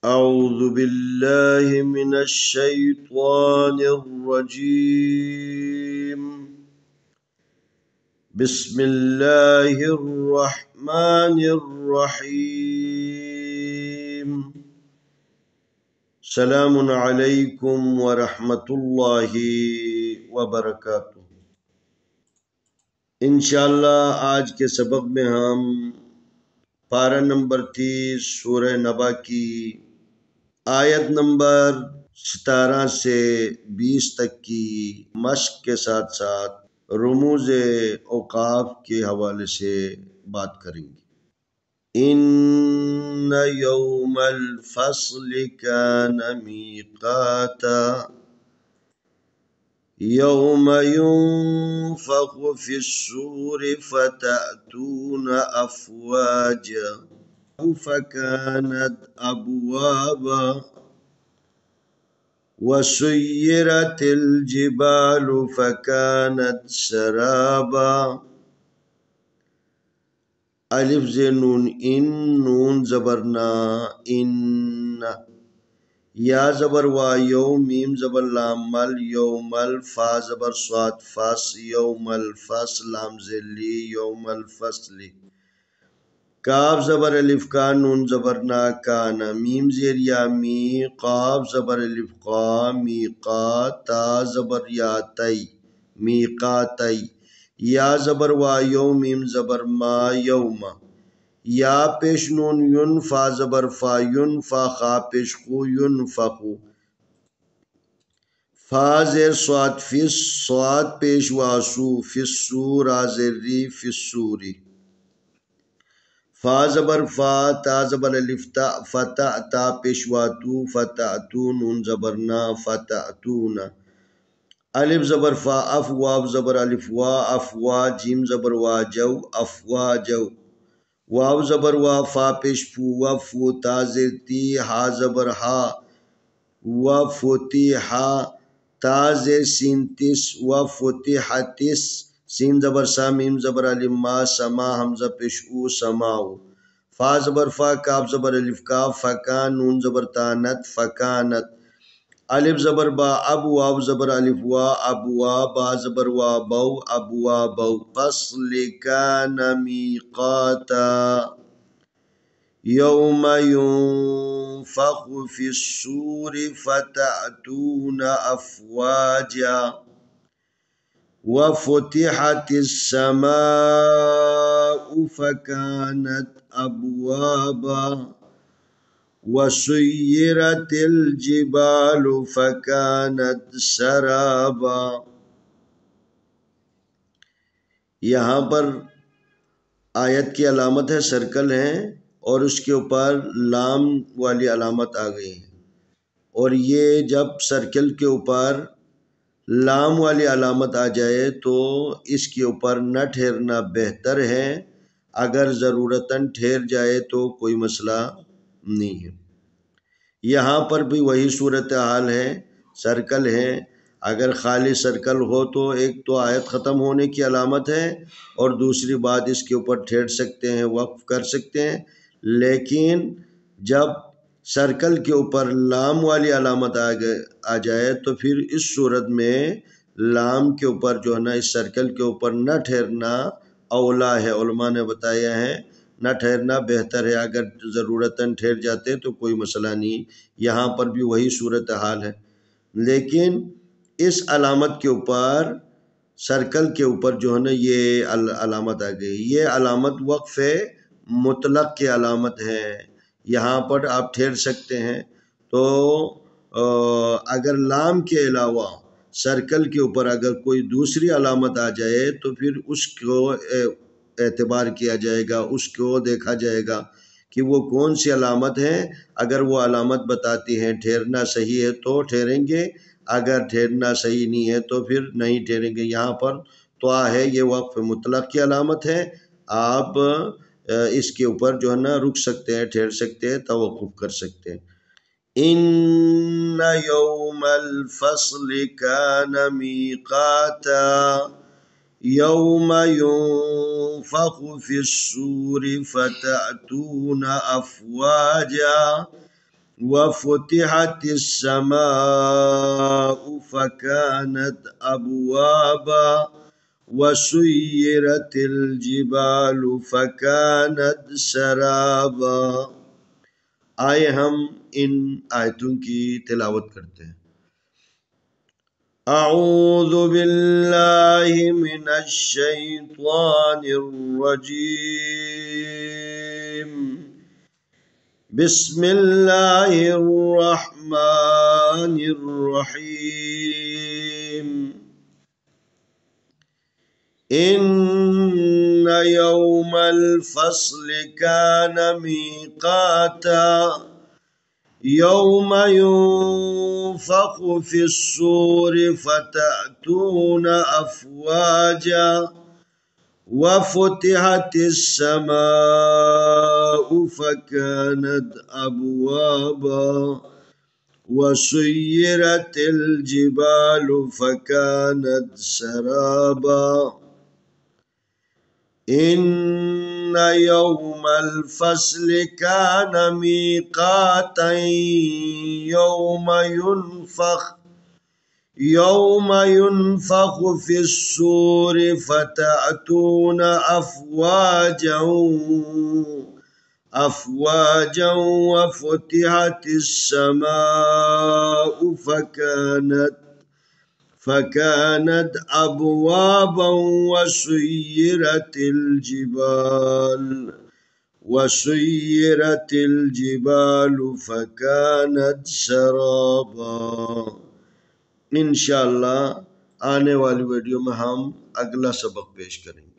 أعوذ بالله من الشيطان الرجيم. بسم الله الرحمن الرحيم. سلام علیکم ورحمۃ اللہ وبرکاتہ۔ انشاءاللہ آج کے سبق میں ہم پارہ نمبر 30 سورہ نبا کی آیت نمبر 17 سے 20 تک کی مشق کے ساتھ ساتھ رموز اوقاف کے حوالے سے بات کریں گے۔ ان یوم الفصل کان میقاتا یوم ينفخ في الصور فتأتون افواجا فكانت أبوابا وسيرت الجبال فكانت سرابا۔ الف زنون ان نون زبرنا ان یا زبر وا یوم میم زبر لام مل یوم الفا زبر صاد فاس یوم الفصل لام ذلی یوم الفصل کاف زبر الف کا نون زبر نا کانا میم زیر یا می قاف زبر الف قا می قا تا زبر یا تی می قا تی یا زبر وا یوم میم زبر ما یوم یا پیش نون یون فا زبر فا یون فا خا پیش خو یون فخو فا زیر صاد فس صاد پیش واسو فس سور آزر ری فس سوری فا زبر فا تا زبر الف تا فتح تا پیشواتو فتحتو نون زبرنا فتحتونا الف زبر فا اف واو زبر الف وا افوا جیم زبر وا جو افوا جو واو زبر وا فا پیش فو وفو تا زر تی ہا زبر ہا وفتی ہا تا زر سین تس وفتحتس سین زبر سا میم زبر الف ما سما حمزہ پیش او سماو فا زبر فا کاف زبر الف کاف فکان نون زبر تانت فکانت الف زبر با اب واو زبر الف وا ابوا با زبر وا بو ابوا بو فصل کان میقاتا یوم ينفخ في الصور فتأتون أفواجا وفتحت السماء فكانت أبوابا وسيرت الجبال فكانت سرابا۔ یہاں پر آیت کی علامت ہے سرکل ہے اور اس کے اوپر لام والی علامت آ گئی ہے، اور یہ جب سرکل کے اوپر لام والی علامت آ جائے تو اس کے اوپر نہ ٹھہرنا بہتر ہے، اگر ضرورتاً ٹھہر جائے تو کوئی مسئلہ نہیں ہے۔ یہاں پر بھی وہی صورتحال ہے، سرکل ہے، اگر خالی سرکل ہو تو ایک تو آیت ختم ہونے کی علامت ہے اور دوسری بات اس کے اوپر ٹھہر سکتے ہیں، وقف کر سکتے ہیں، لیکن جب سرکل کے اوپر لام والی علامت آ جائے تو پھر اس صورت میں لام کے اوپر جو ہے نا اس سرکل کے اوپر نہ ٹھہرنا اولا ہے، علماء نے بتایا ہے نہ ٹھہرنا بہتر ہے، اگر ضرورتاً ٹھہر جاتے تو کوئی مسئلہ نہیں۔ یہاں پر بھی وہی صورتحال ہے، لیکن اس علامت کے اوپر سرکل کے اوپر جو ہے نا یہ علامت آ گئی، یہ علامت وقف مطلق کی علامت ہے، یہاں پر آپ ٹھہر سکتے ہیں۔ تو اگر لام کے علاوہ سرکل کے اوپر اگر کوئی دوسری علامت آ جائے تو پھر اس کو اعتبار کیا جائے گا، اس کو دیکھا جائے گا کہ وہ کون سی علامت ہے، اگر وہ علامت بتاتی ہیں ٹھہرنا صحیح ہے تو ٹھہریں گے، اگر ٹھہرنا صحیح نہیں ہے تو پھر نہیں ٹھہریں گے۔ یہاں پر تو ہے یہ وقف مطلق کی علامت ہے، آپ اس کے اوپر جو ہے نا رک سکتے ہیں، ٹھہر سکتے ہیں، توقف کر سکتے ہیں۔ ان یوم الفصل کان میقاتا یوم ينفخ في الصور فتأتون افواجا وفتحت السماء فكانت أبوابا وسيرت الجبال فكانت سرابا۔ آئے ہم ان آیتوں کی تلاوت کرتے ہیں۔ اعوذ باللہ من الشیطان الرجیم، بسم اللہ الرحمن الرحیم۔ ان یوم الفصل کان میقاتا، یوم ينفخ في الصور فتأتون أفواجا وفتحت السماء فكانت أبوابا وسيرت الجبال فكانت سرابا۔ إن يوم الفصل كان ميقاتا، يوم ينفخ في الصور فتأتون أفواجا وفتحت السماء فكانت أبوابا وسيرت الجبال فكانت سرابا۔ انشاءاللہ آنے والی ویڈیو میں ہم اگلا سبق پیش کریں گے۔